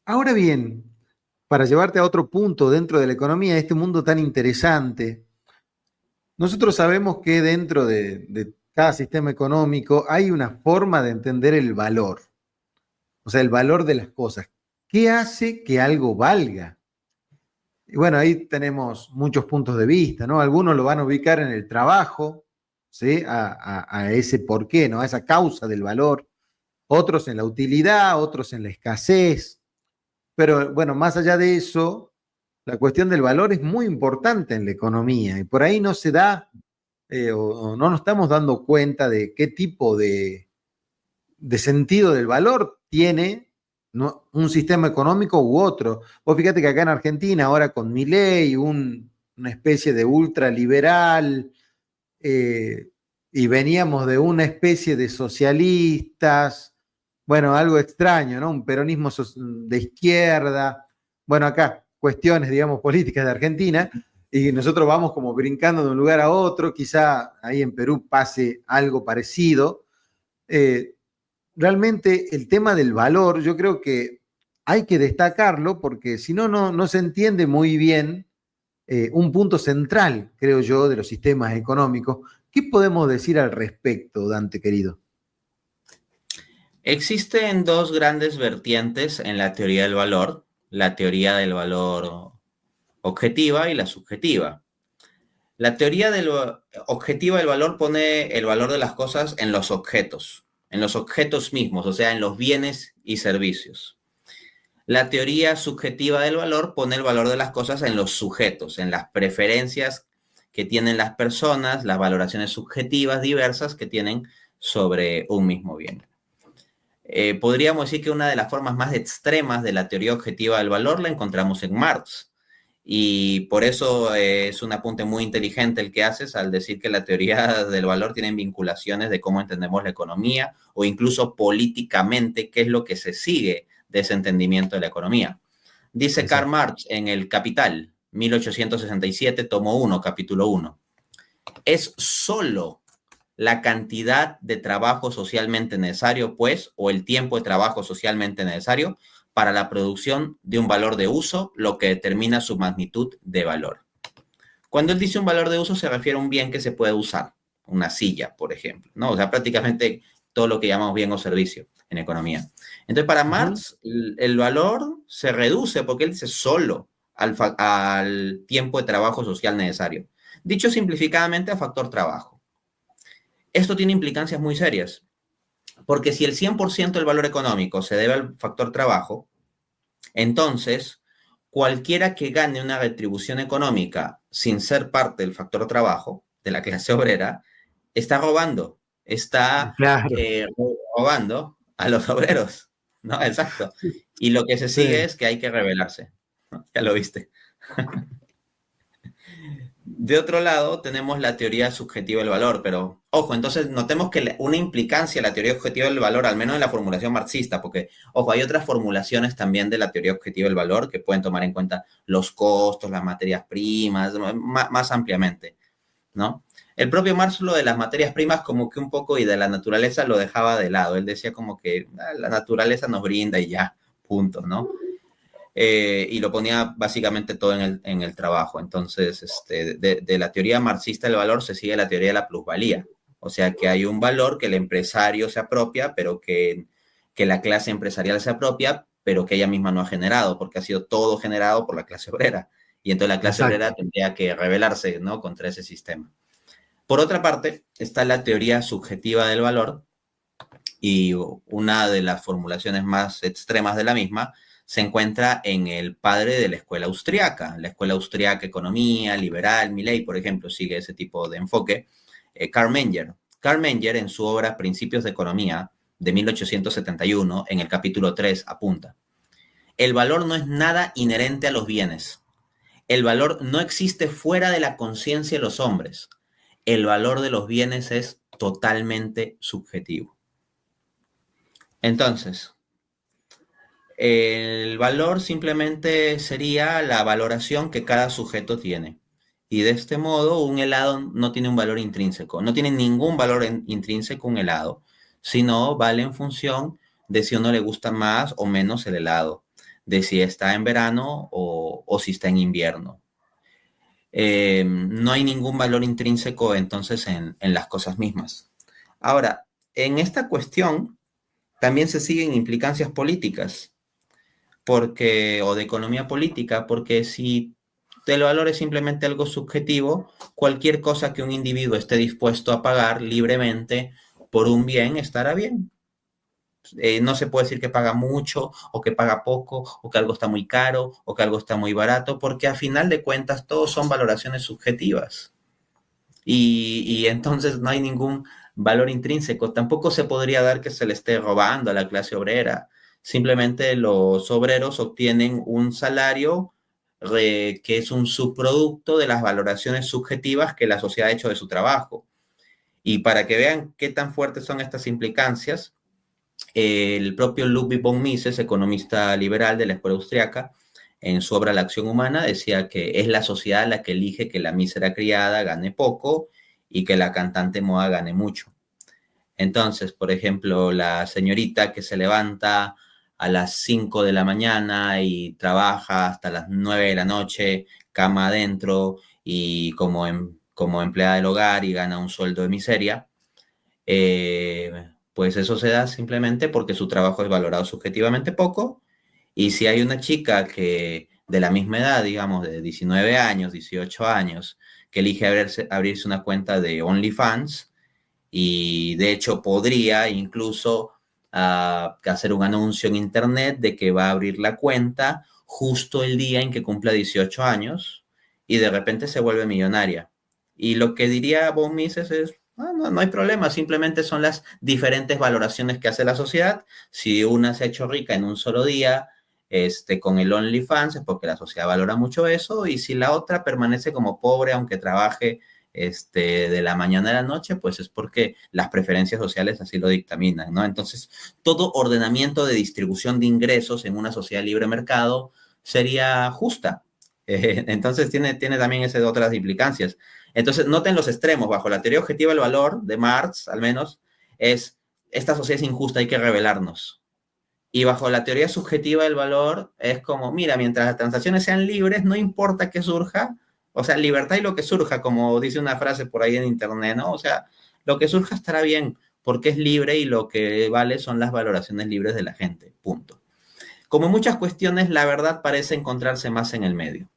Ahora bien, para llevarte a otro punto dentro de la economía, de este mundo tan interesante, nosotros sabemos que dentro de cada sistema económico hay una forma de entender el valor, o sea, el valor de las cosas. ¿Qué hace que algo valga? Y bueno, ahí tenemos muchos puntos de vista, ¿no? Algunos lo van a ubicar en el trabajo, ¿sí? A ese porqué, ¿no? A esa causa del valor. Otros en la utilidad, otros en la escasez. Pero bueno, más allá de eso, la cuestión del valor es muy importante en la economía y por ahí no se da o no nos estamos dando cuenta de qué tipo de sentido del valor tiene, ¿no?, un sistema económico u otro. Vos fíjate que acá en Argentina, ahora con Milei, una especie de ultraliberal, eh, y veníamos de una especie de socialistas, bueno, algo extraño, ¿no? Un peronismo de izquierda, bueno, acá cuestiones, digamos, políticas de Argentina, y nosotros vamos como brincando de un lugar a otro, quizá ahí en Perú pase algo parecido. Eh, Realmente el tema del valor, yo creo que hay que destacarlo porque si no, no se entiende muy bien un punto central, creo yo, de los sistemas económicos. ¿Qué podemos decir al respecto, Dante, querido? Existen dos grandes vertientes en la teoría del valor, la teoría del valor objetiva y la subjetiva. La teoría objetiva del valor pone el valor de las cosas en los objetos mismos, o sea, en los bienes y servicios. La teoría subjetiva del valor pone el valor de las cosas en los sujetos, en las preferencias que tienen las personas, las valoraciones subjetivas diversas que tienen sobre un mismo bien. Podríamos decir que una de las formas más extremas de la teoría objetiva del valor la encontramos en Marx. Y por eso es un apunte muy inteligente el que haces al decir que la teoría del valor tiene vinculaciones de cómo entendemos la economía o incluso políticamente qué es lo que se sigue de ese entendimiento de la economía. Dice Karl Exacto. Marx en El Capital, 1867, tomo 1, capítulo 1. Es solo la cantidad de trabajo socialmente necesario, pues, o el tiempo de trabajo socialmente necesario para la producción de un valor de uso, lo que determina su magnitud de valor. Cuando él dice un valor de uso, se refiere a un bien que se puede usar, una silla, por ejemplo, ¿no? O sea, prácticamente todo lo que llamamos bien o servicio en economía. Entonces, para Marx, el valor se reduce porque él dice solo al tiempo de trabajo social necesario. Dicho simplificadamente, a factor trabajo. Esto tiene implicancias muy serias, porque si el 100% del valor económico se debe al factor trabajo, entonces cualquiera que gane una retribución económica sin ser parte del factor trabajo, de la clase obrera, está robando, está Claro. robando a los obreros, ¿no? Exacto. Y lo que se sigue Sí. es que hay que rebelarse, ¿no? Ya lo viste. De otro lado, tenemos la teoría subjetiva del valor, pero ojo, entonces notemos que una implicancia de la teoría objetiva del valor, al menos en la formulación marxista, porque, ojo, hay otras formulaciones también de la teoría objetiva del valor que pueden tomar en cuenta los costos, las materias primas, más ampliamente, ¿no? El propio Marx lo de las materias primas como que un poco y de la naturaleza lo dejaba de lado. Él decía como que la naturaleza nos brinda y ya, punto, ¿no? Y lo ponía básicamente todo en el trabajo. Entonces, de la teoría marxista del valor se sigue la teoría de la plusvalía. O sea, que hay un valor que el empresario se apropia, pero que la clase empresarial se apropia, pero que ella misma no ha generado, porque ha sido todo generado por la clase obrera. Y entonces la clase Exacto. obrera tendría que rebelarse, ¿no?, contra ese sistema. Por otra parte, está la teoría subjetiva del valor, y una de las formulaciones más extremas de la misma se encuentra en el padre de la escuela austriaca. La escuela austriaca, economía, liberal, Milley, por ejemplo, sigue ese tipo de enfoque. Karl Menger. Karl Menger, en su obra Principios de Economía, de 1871, en el capítulo 3, apunta: el valor no es nada inherente a los bienes. El valor no existe fuera de la conciencia de los hombres. El valor de los bienes es totalmente subjetivo. Entonces, el valor simplemente sería la valoración que cada sujeto tiene. Y de este modo, un helado no tiene un valor intrínseco, no tiene ningún valor intrínseco un helado, sino vale en función de si a uno le gusta más o menos el helado, de si está en verano o si está en invierno. No hay ningún valor intrínseco entonces en las cosas mismas. Ahora, en esta cuestión también se siguen implicancias políticas o de economía política, porque si el valor es simplemente algo subjetivo, cualquier cosa que un individuo esté dispuesto a pagar libremente por un bien estará bien. No se puede decir que paga mucho o que paga poco o que algo está muy caro o que algo está muy barato, porque a final de cuentas todos son valoraciones subjetivas y entonces no hay ningún valor intrínseco. Tampoco se podría dar que se le esté robando a la clase obrera. Simplemente los obreros obtienen un salario que es un subproducto de las valoraciones subjetivas que la sociedad ha hecho de su trabajo. Y para que vean qué tan fuertes son estas implicancias, el propio Ludwig von Mises, economista liberal de la escuela austriaca, en su obra La acción humana, decía que es la sociedad la que elige que la mísera criada gane poco y que la cantante moda gane mucho. Entonces, por ejemplo, la señorita que se levanta a las 5 de la mañana y trabaja hasta las 9 de la noche, cama adentro y como empleada del hogar y gana un sueldo de miseria, pues eso se da simplemente porque su trabajo es valorado subjetivamente poco. Y si hay una chica que de la misma edad, digamos, de 19 años, 18 años, que elige abrirse una cuenta de OnlyFans y de hecho podría incluso hacer un anuncio en internet de que va a abrir la cuenta justo el día en que cumpla 18 años y de repente se vuelve millonaria. Y lo que diría Von Mises es, no hay problema, simplemente son las diferentes valoraciones que hace la sociedad. Si una se ha hecho rica en un solo día, con el OnlyFans es porque la sociedad valora mucho eso, y si la otra permanece como pobre aunque trabaje de la mañana a la noche, pues es porque las preferencias sociales así lo dictaminan, ¿no? Entonces, todo ordenamiento de distribución de ingresos en una sociedad libre mercado sería justa. Entonces, tiene también esas otras implicancias. Entonces, noten los extremos. Bajo la teoría objetiva del valor, de Marx al menos, esta sociedad es injusta, hay que rebelarnos. Y bajo la teoría subjetiva del valor es como, mira, mientras las transacciones sean libres, no importa qué surja, o sea, libertad y lo que surja, como dice una frase por ahí en internet, ¿no? O sea, lo que surja estará bien, porque es libre y lo que vale son las valoraciones libres de la gente, punto. Como en muchas cuestiones, la verdad parece encontrarse más en el medio.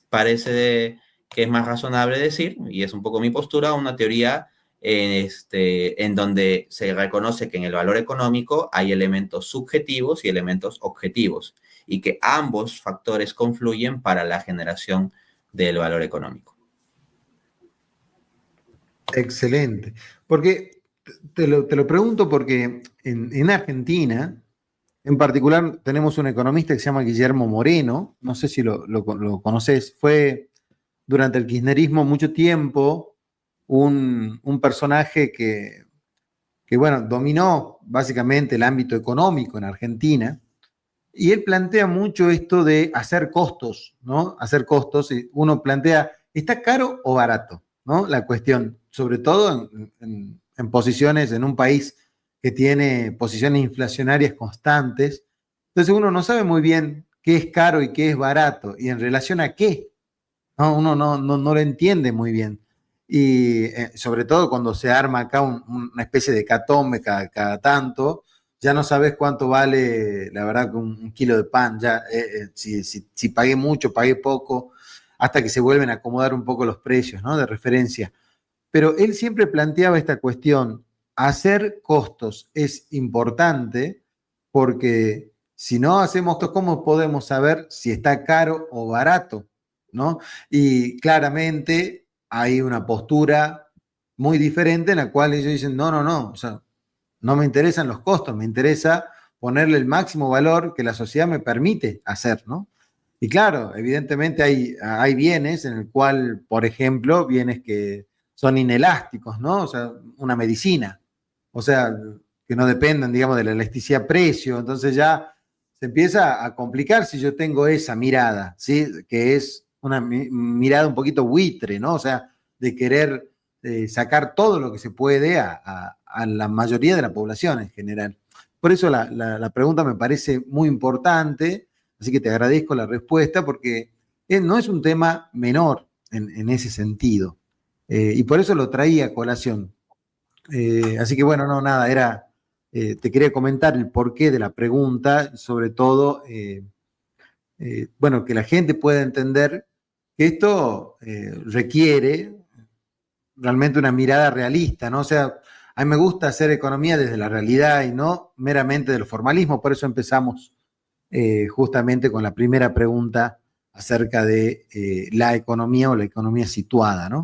Parece que es más razonable decir, y es un poco mi postura, una teoría en donde se reconoce que en el valor económico hay elementos subjetivos y elementos objetivos, y que ambos factores confluyen para la generación del valor económico. Excelente. Porque te lo pregunto porque en Argentina, en particular, tenemos un economista que se llama Guillermo Moreno, no sé si lo conoces, fue durante el kirchnerismo mucho tiempo un personaje que, bueno, dominó básicamente el ámbito económico en Argentina, y él plantea mucho esto de hacer costos, ¿no? Hacer costos, y uno plantea, ¿está caro o barato? ¿No? La cuestión, sobre todo en posiciones, en un país que tiene posiciones inflacionarias constantes. Entonces uno no sabe muy bien qué es caro y qué es barato, y en relación a qué, ¿no? Uno no lo entiende muy bien. Y sobre todo cuando se arma acá una especie de hecatombe cada tanto, ya no sabes cuánto vale, la verdad, un kilo de pan, ya si pagué mucho, pagué poco, hasta que se vuelven a acomodar un poco los precios, ¿no? De referencia. Pero él siempre planteaba esta cuestión: hacer costos es importante, porque si no hacemos costos, ¿cómo podemos saber si está caro o barato? ¿No? Y claramente hay una postura muy diferente en la cual ellos dicen, no, o sea, no me interesan los costos, me interesa ponerle el máximo valor que la sociedad me permite hacer, ¿no? Y claro, evidentemente hay bienes en el cual, por ejemplo, bienes que son inelásticos, ¿no? O sea, una medicina, o sea, que no dependan, digamos, de la elasticidad precio. Entonces ya se empieza a complicar si yo tengo esa mirada, ¿sí? Que es una mirada un poquito buitre, ¿no? O sea, de querer sacar todo lo que se puede a la mayoría de la población en general. Por eso la pregunta me parece muy importante, así que te agradezco la respuesta, porque no es un tema menor en ese sentido. Y por eso lo traía a colación. Así que bueno, no, nada, te quería comentar el porqué de la pregunta, sobre todo, bueno, que la gente pueda entender que esto requiere realmente una mirada realista, ¿no? O sea, a mí me gusta hacer economía desde la realidad y no meramente del formalismo, por eso empezamos justamente con la primera pregunta acerca de la economía o la economía situada, ¿no?